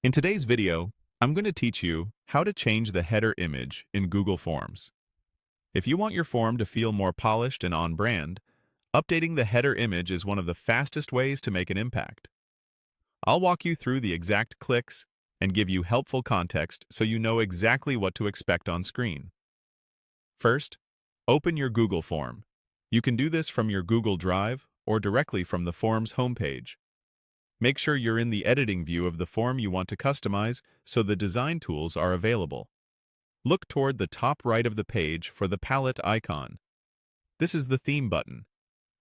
In today's video, I'm going to teach you how to change the header image in Google Forms. If you want your form to feel more polished and on-brand, updating the header image is one of the fastest ways to make an impact. I'll walk you through the exact clicks and give you helpful context so you know exactly what to expect on screen. First, open your Google form. You can do this from your Google Drive or directly from the form's homepage. Make sure you're in the editing view of the form you want to customize so the design tools are available. Look toward the top right of the page for the palette icon. This is the theme button.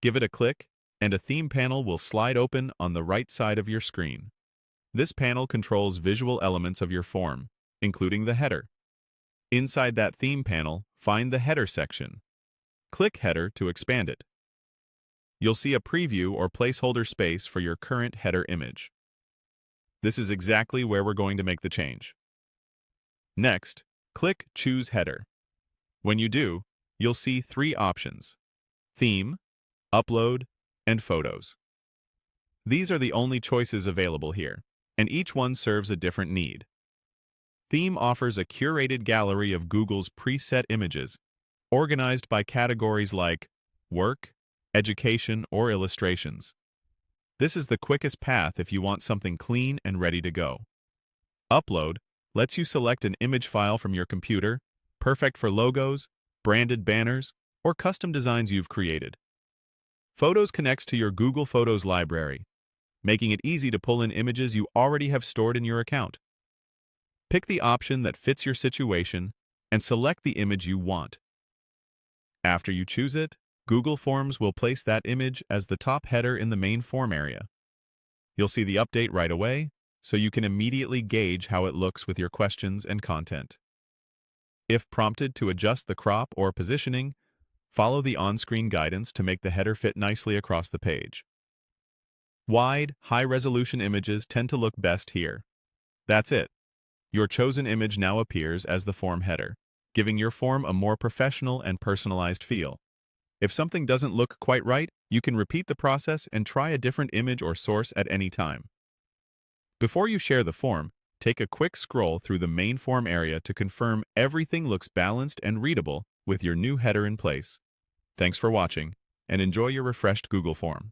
Give it a click, and a theme panel will slide open on the right side of your screen. This panel controls visual elements of your form, including the header. Inside that theme panel, find the Header section. Click Header to expand it. You'll see a preview or placeholder space for your current header image. This is exactly where we're going to make the change. Next, click Choose Header. When you do, you'll see three options: Theme, Upload, and Photos. These are the only choices available here, and each one serves a different need. Theme offers a curated gallery of Google's preset images, organized by categories like Work, Education, or Illustrations. This is the quickest path if you want something clean and ready to go. Upload lets you select an image file from your computer, perfect for logos, branded banners, or custom designs you've created. Photos connects to your Google Photos library, making it easy to pull in images you already have stored in your account. Pick the option that fits your situation and select the image you want. After you choose it, Google Forms will place that image as the top header in the main form area. You'll see the update right away, so you can immediately gauge how it looks with your questions and content. If prompted to adjust the crop or positioning, follow the on-screen guidance to make the header fit nicely across the page. Wide, high-resolution images tend to look best here. That's it. Your chosen image now appears as the form header, giving your form a more professional and personalized feel. If something doesn't look quite right, you can repeat the process and try a different image or source at any time. Before you share the form, take a quick scroll through the main form area to confirm everything looks balanced and readable with your new header in place. Thanks for watching, and enjoy your refreshed Google form.